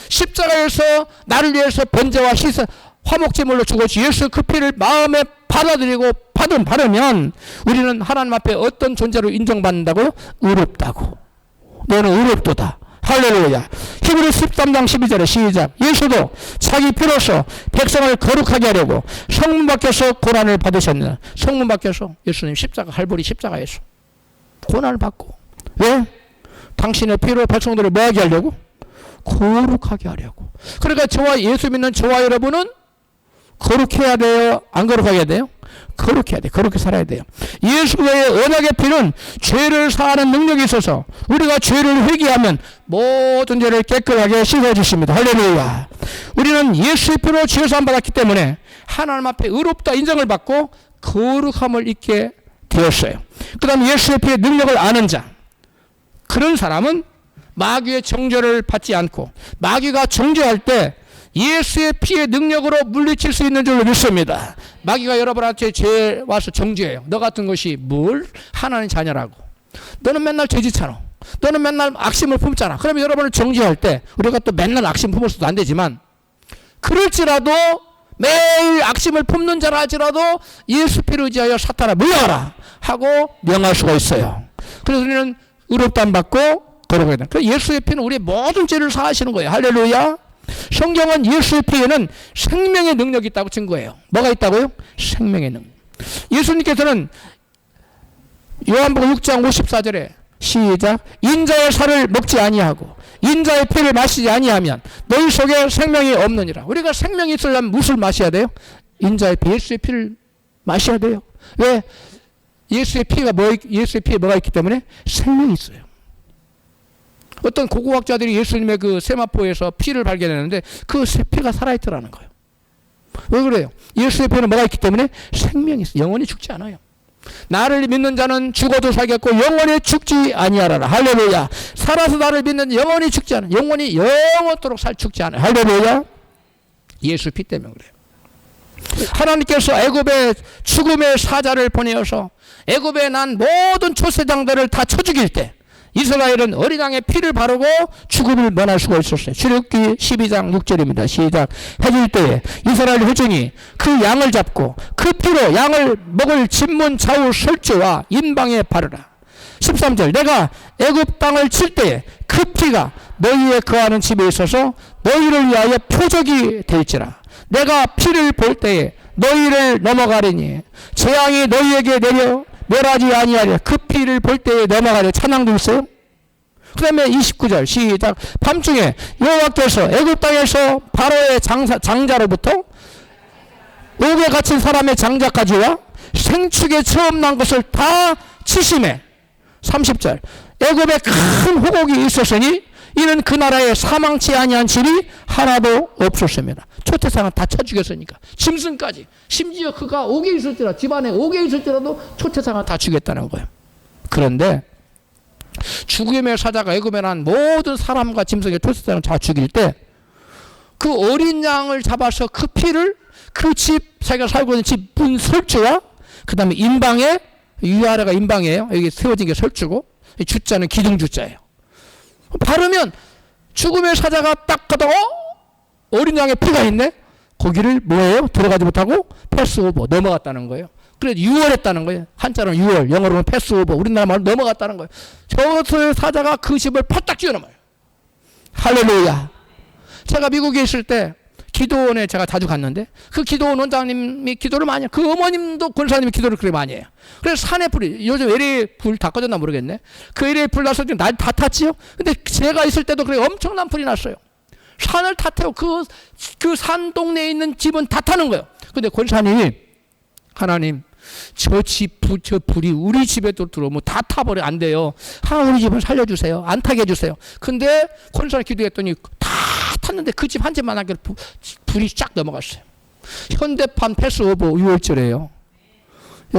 십자가에서 나를 위해서 번제와 희생 화목제물로 죽었지 예수 그 피를 마음에 받아들이고 바르면 우리는 하나님 앞에 어떤 존재로 인정받는다고요? 의롭다고. 너는 의롭도다. 할렐루야. 히브리서 13장 12절에 시작. 예수도 자기 피로서 백성을 거룩하게 하려고 성문 밖에서 고난을 받으셨느냐. 성문 밖에서 예수님 십자가 할보리 십자가에서 고난을 받고. 왜? 당신의 피로 백성들을 뭐하게 하려고? 거룩하게 하려고. 그러니까 저와 예수 믿는 저와 여러분은 거룩해야 돼요? 안 거룩하게 해야 돼요? 거룩해야 돼요. 거룩히 살아야 돼요. 예수의 언약의 피는 죄를 사하는 능력이 있어서 우리가 죄를 회개하면 모든 죄를 깨끗하게 씻어주십니다. 할렐루야. 우리는 예수의 피로 죄사함 받았기 때문에 하나님 앞에 의롭다 인정을 받고 거룩함을 입게 되었어요. 그 다음 예수의 피의 능력을 아는 자, 그런 사람은 마귀의 정죄를 받지 않고 마귀가 정죄할 때 예수의 피의 능력으로 물리칠 수 있는 줄로 믿습니다. 마귀가 여러분한테 죄 와서 정죄해요. 너 같은 것이 뭘 하나님 자녀라고. 너는 맨날 죄짓잖아. 너는 맨날 악심을 품잖아. 그러면 여러분을 정죄할 때 우리가 또 맨날 악심 품어서도 안 되지만 그럴지라도 매일 악심을 품는 자라 할지라도 예수 피를 의지하여 사탄아 물러가라 하고 명할 수가 있어요. 그래서 우리는 의롭다함 받고 거룩하게 된다. 예수의 피는 우리의 모든 죄를 사하시는 거예요. 할렐루야. 성경은 예수의 피에는 생명의 능력이 있다고 증거해요. 뭐가 있다고요? 생명의 능력. 예수님께서는 요한복음 6장 54절에 시작, 인자의 살을 먹지 아니하고 인자의 피를 마시지 아니하면 너희 속에 생명이 없느니라. 우리가 생명이 있으려면 무엇을 마셔야 돼요? 인자의 피, 예수의 피를 마셔야 돼요. 왜? 예수의 피에 뭐가 있기 때문에 생명이 있어요. 어떤 고고학자들이 예수님의 그 세마포에서 피를 발견했는데 그 피가 살아있더라는 거예요. 왜 그래요? 예수의 피에는 뭐가 있기 때문에 생명이 있어요. 영원히 죽지 않아요. 나를 믿는 자는 죽어도 살겠고 영원히 죽지 아니하라. 할렐루야. 살아서 나를 믿는 영원히 죽지 않아. 영원히 영원토록 죽지 않아. 할렐루야. 예수 피 때문에 그래요. 하나님께서 애굽에 죽음의 사자를 보내어서 애굽에 난 모든 초세장들을 다 쳐 죽일 때 이스라엘은 어린 양의 피를 바르고 죽음을 면할 수가 있었어요. 출애굽기 12장 6절입니다. 시작. 해질 때에 이스라엘 회중이 그 양을 잡고 그 피로 양을 먹을 진문 좌우 설주와 인방에 바르라. 13절. 내가 애굽 땅을 칠 때에 그 피가 너희의 거하는 집에 있어서 너희를 위하여 표적이 될지라. 내가 피를 볼 때에 너희를 넘어가리니 재앙이 너희에게 내려 멸하지 아니하리라. 그 피를 볼 때에 넘어가려. 찬양도 있어요. 그 다음에 29절 시작. 밤중에 여호와께서 애굽 땅에서 바로의 장자로부터 옥에 갇힌 사람의 장자까지와 생축에 처음 난 것을 다 치심해. 30절. 애굽에 큰 호곡이 있었으니 이는 그 나라에 사망치 아니한 집이 하나도 없었습니다. 초태상은 다 쳐 죽였으니까. 짐승까지. 심지어 그가 옥에 있을지라도, 집안에 옥에 있을지라도 초태상은 다 죽였다는 거예요. 그런데 죽음의 사자가 애굽에 난 모든 사람과 짐승의 초태상을 다 죽일 때 그 어린 양을 잡아서 그 피를 그 집, 자기가 살고 있는 집 문 설주와 그 다음에 인방에, 위아래가 인방이에요. 여기 세워진 게 설주고 주자는 기둥주자예요. 바르면 죽음의 사자가 딱 가다가 어린 양의 피가 있네? 거기를 뭐예요? 들어가지 못하고 패스오버, 넘어갔다는 거예요. 그래서 유월했다는 거예요. 한자로는 유월, 영어로는 패스오버, 우리나라 말로 넘어갔다는 거예요. 저 사자가 그 집을 팍딱 쥐어넘어요. 할렐루야. 제가 미국에 있을 때 기도원에 제가 자주 갔는데 그 기도원 원장님이 기도를 많이 해요. 그 어머님도 권사님이 기도를 그렇게 많이 해요. 그래서 산에 불이, 요즘 LA 불 다 꺼졌나 모르겠네. 그 LA 불 나서 지금 날 다 탔지요. 근데 제가 있을 때도 그래 엄청난 불이 났어요. 산을 다 태워 그 산 동네에 있는 집은 다 타는 거예요. 근데 권사님이 하나님 저 불이 우리 집에도 들어오면 다 타버려. 안 돼요. 우리 집을 살려주세요. 안 타게 해주세요. 근데 권사님 기도했더니 다 탔는데 그 집 한 집만 하게 불이 쫙 넘어갔어요. 현대판 패스오버 6월절이에요.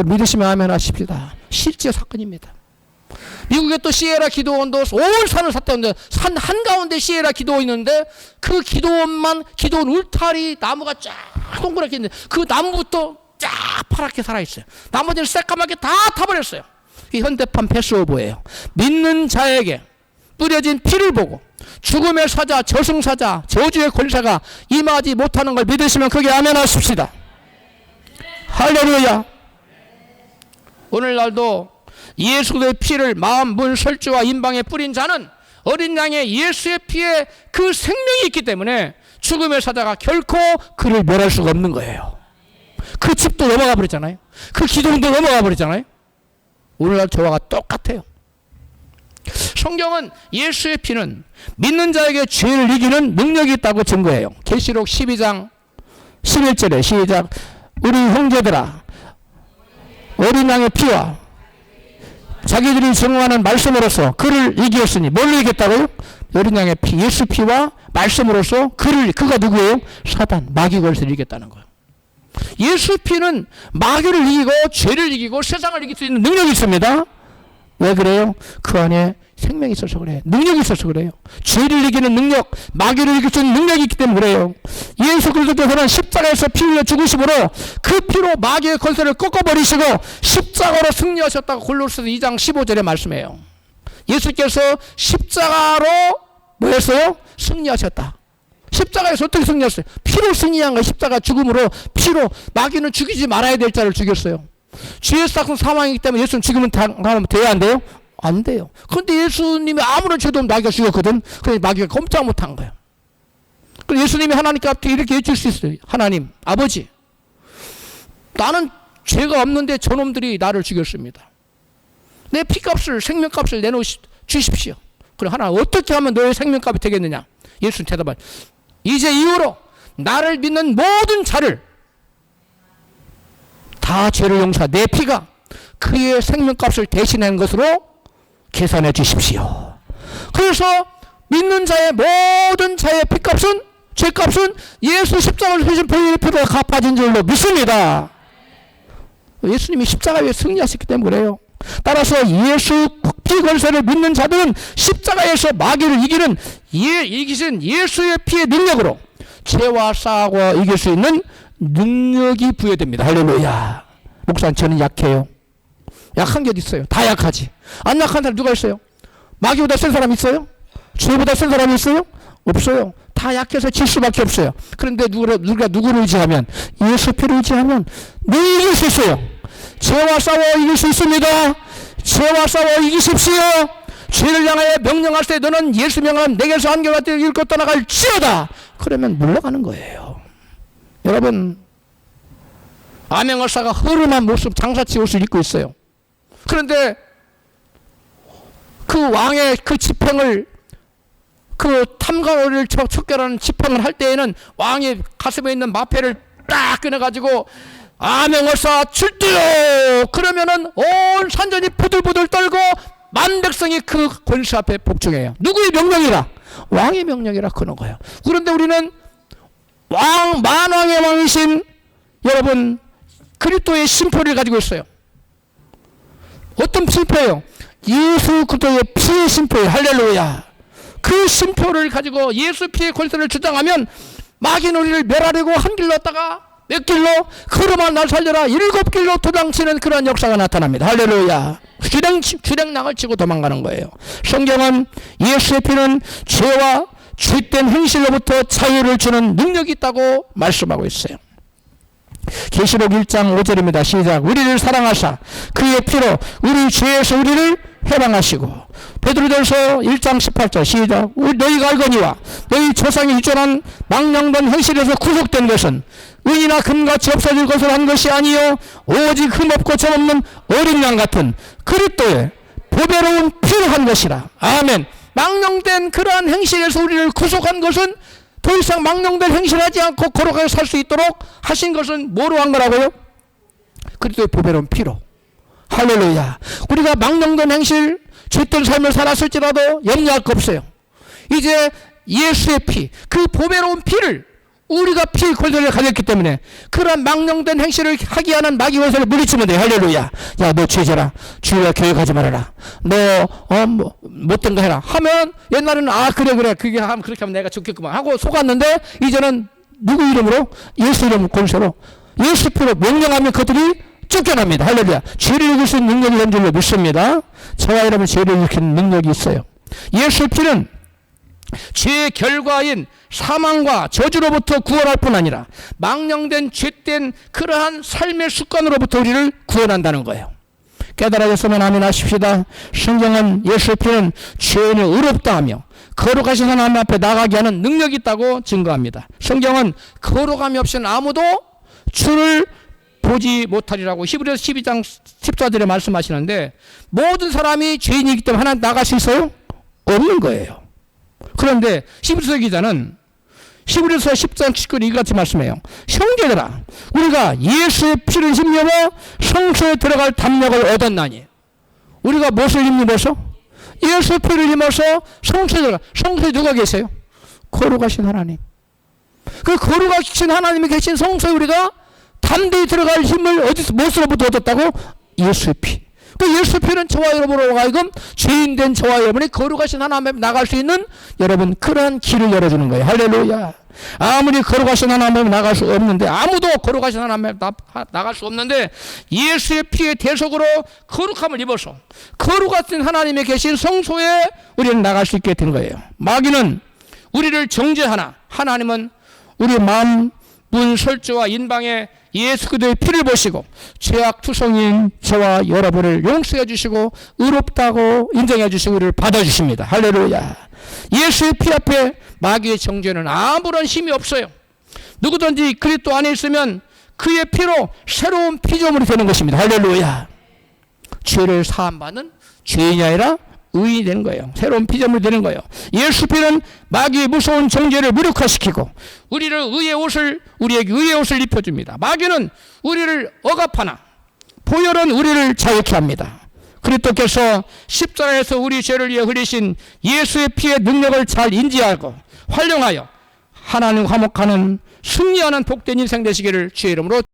믿으시면 아멘 하십시다. 실제 사건입니다. 미국에 또 시에라 기도원도 온 산을 샀다는데 산 한가운데 시에라 기도원 있는데 그 기도원 울타리 나무가 쫙 동그랗게 있는데 그 나무부터 쫙 파랗게 살아있어요. 나머지는 새까맣게 다 타버렸어요. 이 현대판 패스오버예요. 믿는 자에게 뿌려진 피를 보고 죽음의 사자, 저승사자, 저주의 권세가 임하지 못하는 걸 믿으시면 그게 아멘 하십시다. 할렐루야. 오늘날도 예수의 피를 마음, 문, 설주와 인방에 뿌린 자는 어린 양의 예수의 피에 그 생명이 있기 때문에 죽음의 사자가 결코 그를 멸할 수가 없는 거예요. 그 집도 넘어가 버렸잖아요. 그 기둥도 넘어가 버렸잖아요. 오늘날 저와 똑같아요. 성경은 예수의 피는 믿는 자에게 죄를 이기는 능력이 있다고 증거해요. 계시록 12장 11절에 시작. 우리 형제들아, 어린 양의 피와 자기들이 증언하는 말씀으로서 그를 이기었으니. 뭘로 이겼다고요? 어린 양의 피, 예수 피와 말씀으로서 그가 누구예요? 사단, 마귀 권세를 이겼다는 거예요. 예수 피는 마귀를 이기고 죄를 이기고 세상을 이길 수 있는 능력이 있습니다. 왜 그래요? 그 안에 생명이 있어서 그래요. 능력이 있어서 그래요. 죄를 이기는 능력, 마귀를 이길 수 있는 능력이 있기 때문에 그래요. 예수 그리스도께서는 십자가에서 피 흘려 죽으심으로 그 피로 마귀의 권세를 꺾어버리시고 십자가로 승리하셨다고 골로새서 2장 15절에 말씀해요. 예수께서 십자가로 뭐 했어요? 승리하셨다. 십자가에서 어떻게 승리했어요? 피로 승리한 거예요. 십자가 죽음으로, 피로. 마귀는 죽이지 말아야 될 자를 죽였어요. 죄의 싹은 사망이기 때문에 예수는 지금은 돼야 안 돼요? 안 돼요. 그런데 예수님이 아무런 죄도 없는 마귀가 죽였거든. 그래서 마귀가 꼼짝 못한 거예요. 그래서 예수님이 하나님께 앞에 이렇게 해줄 수 있어요. 하나님, 아버지, 나는 죄가 없는데 저놈들이 나를 죽였습니다. 내 피값을, 생명값을 주십시오. 그럼 하나님, 어떻게 하면 너의 생명값이 되겠느냐? 예수는 대답하죠. 이제 이후로 나를 믿는 모든 자를 다 죄를 용서, 내 피가 그의 생명값을 대신한 것으로 계산해 주십시오. 그래서 믿는 자의 모든 자의 피값은, 죄값은 예수 십자가를 주신 보혈의 피로 갚아진 줄로 믿습니다. 예수님이 십자가에 승리하셨기 때문에 그래요. 따라서 예수 피 권세를 믿는 자들은 십자가에서 마귀를 이기신 예수의 피의 능력으로 죄와 싸워 이길 수 있는 능력이 부여됩니다. 할렐루야. 목사님, 저는 약해요. 약한 게 어디 있어요? 다 약하지. 안 약한 사람 누가 있어요? 마귀보다 센 사람 있어요? 죄보다 센 사람이 있어요? 없어요. 다 약해서 질 수밖에 없어요. 그런데 누구를 의지하면, 예수 피를 의지하면 늘 이길 수 있어요. 죄와 싸워 이길 수 있습니다. 죄와 싸워 이기십시오. 죄를 향하여 명령할 때 너는 예수 명함 내게서 한결같이 읽고 떠나갈지어다. 그러면 물러가는 거예요. 여러분, 암행어사가 허름한 모습, 장사치 옷을 입고 있어요. 그런데 그 왕의 그 집행을, 그 탐관오리를 척결하는 집행을 할 때에는 왕의 가슴에 있는 마패를 딱 꺼내가지고 암행어사 출두요! 그러면은 온 산전이 부들부들 떨고 만백성이 그 권세 앞에 복종해요. 누구의 명령이라? 왕의 명령이라 그런 거예요. 그런데 우리는 만왕의 왕이신 여러분 그리스도의 심표를 가지고 있어요. 어떤 심표예요? 예수 그리스도의 피의 심표예요. 할렐루야. 그 심표를 가지고 예수 피의 권세를 주장하면 마귀는 우리를 멸하려고 한 길로 왔다가 몇 길로? 그러만 날 살려라 7길로 도망치는 그런 역사가 나타납니다. 할렐루야. 주랭낭을 치고 도망가는 거예요. 성경은 예수의 피는 죄와 죄된 행실로부터 자유를 주는 능력이 있다고 말씀하고 있어요. 계시록 1장 5절입니다. 시작. 우리를 사랑하사 그의 피로 우리 죄에서 우리를 해방하시고. 베드로전서 1장 18절 시작. 너희가 알거니와 너희 조상이 유전한 망령된 행실에서 구속된 것은 은이나 금같이 없어질 것을 한 것이 아니요 오직 흠없고 점없는 어린 양 같은 그리스도의 보배로운 피로 한 것이라. 아멘. 망령된 그러한 행실에서 우리를 구속한 것은 더 이상 망령된 행실하지 않고 거룩하게 살 수 있도록 하신 것은 뭐로 한 거라고요? 그리스도의 보배로운 피로. 할렐루야. 우리가 망령된 행실, 죄된 삶을 살았을지라도 염려할 거 없어요. 이제 예수의 피, 그 보배로운 피를 우리가 피의 권세를 가졌기 때문에 그런 망령된 행실을 하게 하는 마귀 권세를 물리치면 돼요. 할렐루야. 야, 너 죄져라. 주일날 교회 가지 말아라. 너 못된 거 해라. 하면 옛날에는 그래 그게 하면 그렇게 하면 내가 좋겠구만 하고 속았는데 이제는 누구 이름으로? 예수 이름 권세로 예수 피로 명령하면 그들이 쫓겨납니다. 할렐루야. 죄를 이길 수 있는 능력이 있는 줄로 믿습니다. 저와 여러분 죄를 일으키는 능력이 있어요. 예수 피는 죄의 결과인 사망과 저주로부터 구원할 뿐 아니라 망령된 죄된 그러한 삶의 습관으로부터 우리를 구원한다는 거예요. 깨달아졌으면 아멘 하십시다. 성경은 예수의 피는 죄인을 의롭다 하며 거룩하신 하나님 앞에 나가게 하는 능력이 있다고 증거합니다. 성경은 거룩함이 없이는 아무도 주를 보지 못하리라고 히브리서 12장 14절에 말씀하시는데 모든 사람이 죄인이기 때문에 하나님 나갈 수 있어요? 없는 거예요. 그런데 히브리서 기자는 히브리서 10장 19절 이같이 말씀해요. 형제들아, 우리가 예수의 피를 힘입어 성소에 들어갈 담력을 얻었나니. 우리가 무엇을 힘입어서? 예수의 피를 힘입어서 성소에 들어가. 성소에 누가 계세요? 거룩하신 하나님. 그 거룩하신 하나님이 계신 성소에 우리가 담대히 들어갈 힘을 어디서, 무엇으로부터 얻었다고? 예수의 피. 그 예수의 피는 저와 여러분으로 하여금 죄인된 저와 여러분이 거룩하신 하나님 앞에 나갈 수 있는 여러분 그러한 길을 열어주는 거예요. 할렐루야. 아무리 거룩하신 하나님 앞에 나갈 수 없는데, 아무도 거룩하신 하나님 앞에 나갈 수 없는데 예수의 피의 대속으로 거룩함을 입어서 거룩하신 하나님이 계신 성소에 우리는 나갈 수 있게 된 거예요. 마귀는 우리를 정죄하나 하나님은 우리 마음 문 설주와 인방에 예수 그리스도의 피를 보시고 죄악 투성인 저와 여러분을 용서해 주시고 의롭다고 인정해 주시고 우리를 받아주십니다. 할렐루야. 예수의 피 앞에 마귀의 정죄는 아무런 힘이 없어요. 누구든지 그리스도 안에 있으면 그의 피로 새로운 피조물이 되는 것입니다. 할렐루야. 죄를 사함받는 죄인이 아니라 의인이 되는 거예요. 새로운 피조물이 되는 거예요. 예수 피는 마귀의 무서운 정죄를 무력화시키고 우리를 우리에게 의의 옷을 입혀줍니다. 마귀는 우리를 억압하나 보혈은 우리를 자유케 합니다. 그리스도께서 십자가에서 우리 죄를 위해 흘리신 예수의 피의 능력을 잘 인지하고 활용하여 하나님 화목하는 승리하는 복된 인생 되시기를 주의 이름으로